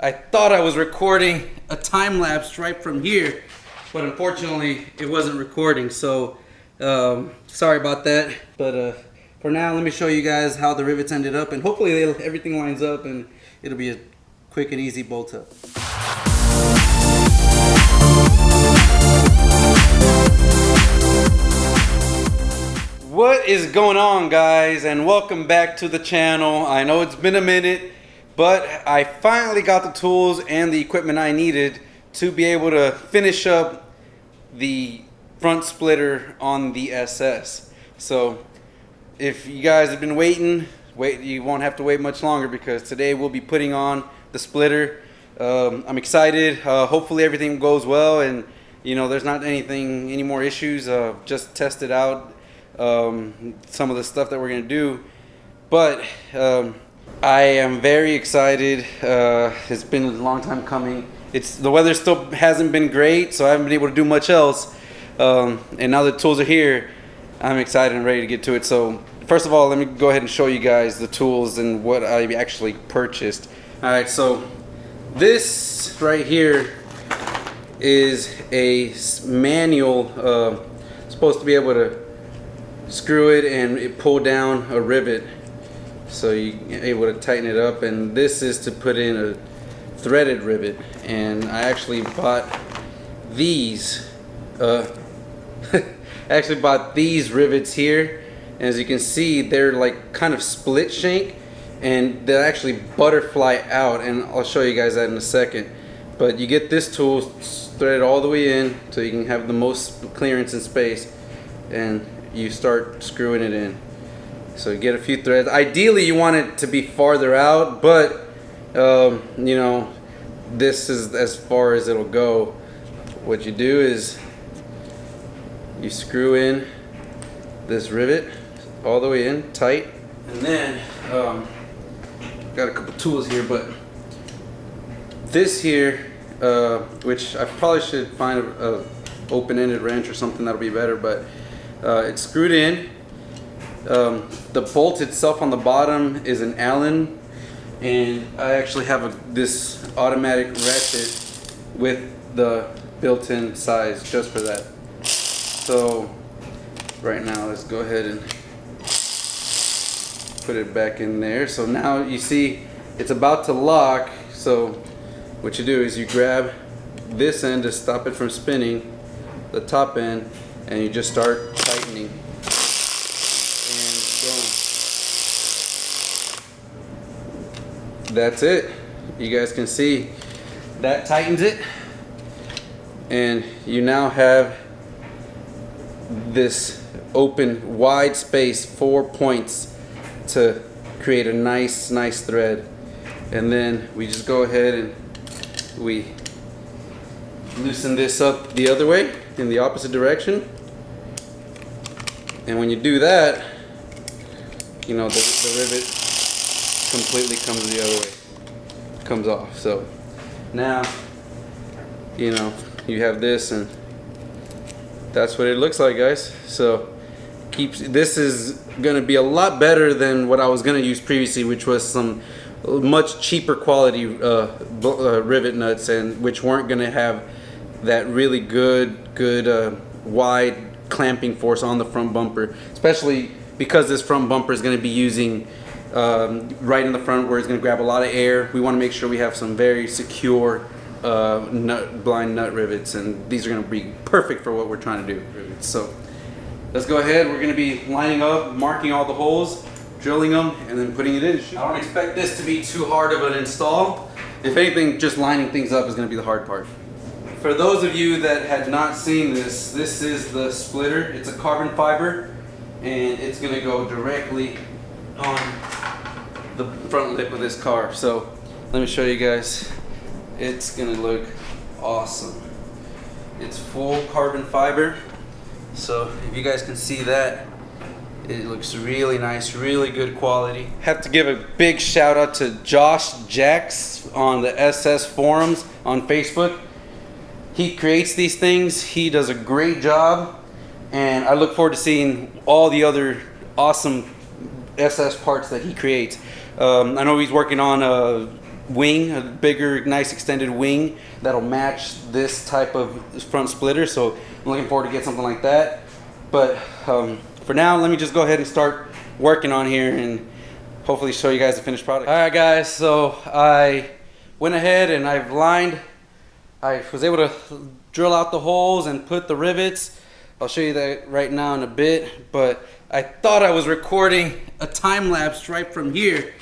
I thought I was recording a time lapse right from here, but unfortunately it wasn't recording, so sorry about that. But for now, let me show you guys how the rivets ended up, and hopefully everything lines up and it'll be a quick and easy bolt up. What is going on, guys, and welcome back to the channel. I know it's been a minute, but I finally got the tools and the equipment I needed to be able to finish up the front splitter on the SS. So if you guys have been waiting, you won't have to wait much longer, because today we'll be putting on the splitter. I'm excited. Hopefully everything goes well, and you know, there's not any more issues. Just tested out some of the stuff that we're gonna do, but I am very excited. It's been a long time coming. The weather still hasn't been great, so I haven't been able to do much else, and now the tools are here. I'm excited and ready to get to it. So first of all, let me go ahead and show you guys the tools and what I actually purchased. All right, so this right here is a manual, supposed to be able to screw it and pull down a rivet, so you're able to tighten it up. And this is to put in a threaded rivet, and I actually bought these rivets here. And as you can see, they're like kind of split shank, and they actually butterfly out, and I'll show you guys that in a second. But you get this tool threaded all the way in so you can have the most clearance and space, and you start screwing it in. So you get a few threads. Ideally you want it to be farther out, but you know, this is as far as it'll go. What you do is you screw in this rivet all the way in tight, and then got a couple tools here, but this here, which I probably should find a open-ended wrench or something that'll be better, but it's screwed in. The bolt itself on the bottom is an Allen, and I actually have this automatic ratchet with the built-in size just for that. So right now, let's go ahead and put it back in there. So now you see it's about to lock. So what you do is you grab this end to stop it from spinning, the top end, and you just start tightening, and boom, that's it. You guys can see that tightens it, and you now have this open wide space, 4 points to create a nice thread. And then we just go ahead and we loosen this up the other way in the opposite direction. And when you do that, you know, the rivet completely comes the other way, comes off. So now, you know, you have this, and that's what it looks like, guys. So this is gonna be a lot better than what I was gonna use previously, which was some much cheaper quality rivet nuts, and which weren't gonna have that really good wide clamping force on the front bumper, especially because this front bumper is going to be using right in the front where it's going to grab a lot of air. We want to make sure we have some very secure blind nut rivets, and these are going to be perfect for what we're trying to do. So let's go ahead. We're going to be lining up, marking all the holes, drilling them, and then putting it in. I don't expect this to be too hard of an install. If anything, just lining things up is going to be the hard part. For those of you that had not seen this, this is the splitter. It's a carbon fiber, and it's going to go directly on the front lip of this car. So let me show you guys. It's going to look awesome. It's full carbon fiber. So if you guys can see that, it looks really nice, really good quality. Have to give a big shout out to Josh Jacks on the SS forums on Facebook. He creates these things. He does a great job, and I look forward to seeing all the other awesome SS parts that he creates. I know he's working on wing, a bigger, nice extended wing that'll match this type of front splitter. So I'm looking forward to get something like that. But for now, let me just go ahead and start working on here and hopefully show you guys the finished product. All right, guys, so I went ahead and I was able to drill out the holes and put the rivets. I'll show you that right now in a bit, but I thought I was recording a time lapse right from here,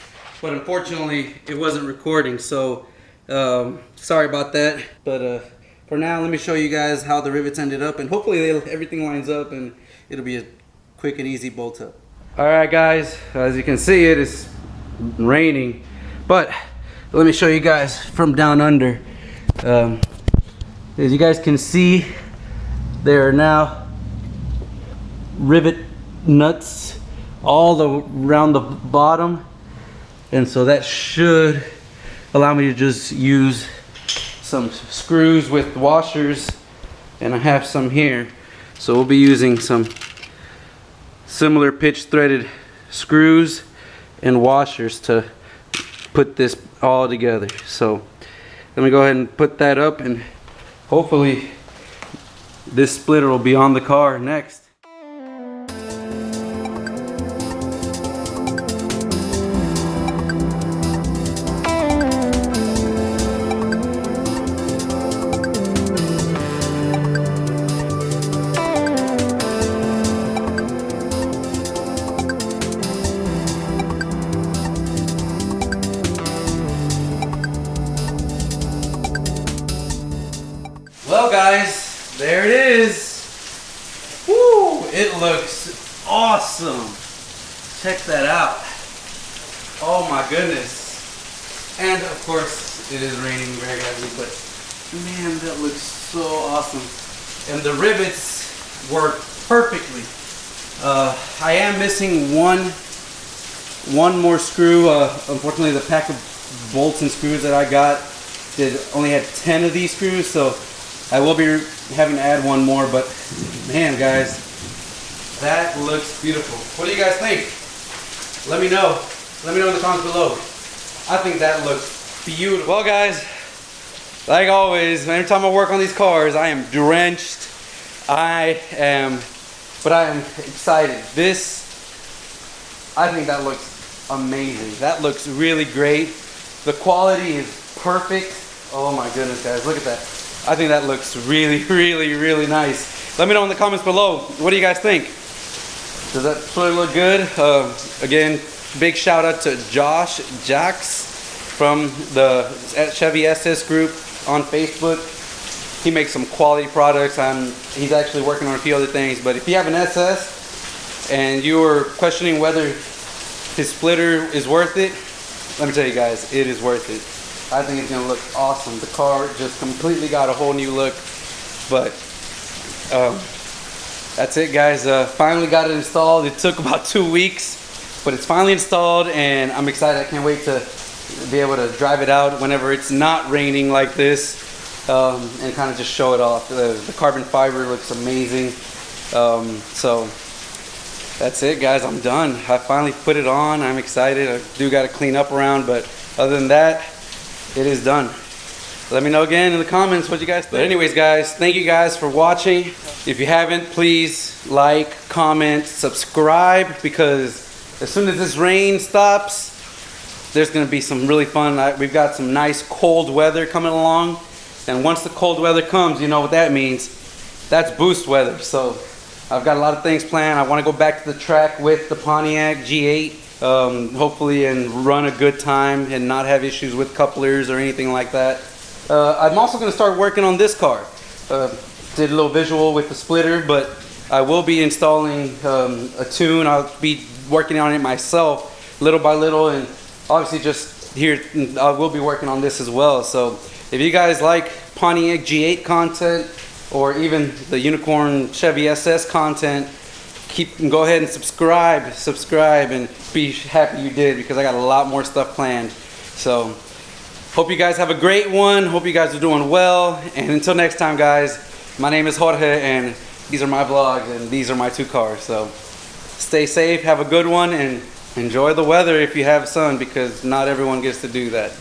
but unfortunately it wasn't recording, so sorry about that. But for now, let me show you guys how the rivets ended up, and hopefully everything lines up and it'll be a quick and easy bolt up. All right, guys, as you can see, it is raining, but let me show you guys from down under. As you guys can see, there are now rivet nuts all around the bottom, and so that should allow me to just use some screws with washers, and I have some here, so we'll be using some similar pitch threaded screws and washers to put this all together. So let me go ahead and put that up, and hopefully this splitter will be on the car next. Well, guys, there it is. Woo! It looks awesome. Check that out. Oh my goodness. And of course, it is raining very heavily, but man, that looks so awesome. And the rivets work perfectly. I am missing one more screw. Unfortunately, the pack of bolts and screws that I got only had 10 of these screws, so I will be having to add one more. But man, guys, that looks beautiful. What do you guys think? Let me know. Let me know in the comments below. I think that looks beautiful. Well, guys, like always, every time I work on these cars, I am drenched. But I am excited. I think that looks amazing. That looks really great. The quality is perfect. Oh my goodness, guys, look at that. I think that looks really, really, really nice. Let me know in the comments below. What do you guys think? Does that splitter look good? Again, big shout out to Jax from the Chevy SS group on Facebook. He makes some quality products. He's actually working on a few other things. But if you have an SS and you are questioning whether his splitter is worth it, let me tell you guys, it is worth it. I think it's gonna look awesome. The car just completely got a whole new look. But that's it, guys. Finally got it installed. It took about 2 weeks, but it's finally installed, and I'm excited. I can't wait to be able to drive it out whenever it's not raining like this, and kind of just show it off. The carbon fiber looks amazing. So that's it, guys. I'm done. I finally put it on. I'm excited. I do got to clean up around, but other than that, it is done. Let me know again in the comments what you guys think. But anyways, guys, thank you guys for watching. If you haven't, please like, comment, subscribe, because as soon as this rain stops, there's gonna be some really fun. We've got some nice cold weather coming along, and once the cold weather comes, you know what that means. That's boost weather. So I've got a lot of things planned. I want to go back to the track with the Pontiac G8, hopefully, and run a good time and not have issues with couplers or anything like that. I'm also going to start working on this car. Did a little visual with the splitter, but I will be installing a tune. I'll be working on it myself little by little, and obviously just here I will be working on this as well. So if you guys like Pontiac G8 content, or even the Unicorn Chevy SS content, go ahead and subscribe, and be happy you did, because I got a lot more stuff planned. So hope you guys have a great one. Hope you guys are doing well, and until next time, guys, my name is Jorge, and these are my vlogs, and these are my 2 cars. So stay safe, have a good one, and enjoy the weather if you have sun, because not everyone gets to do that.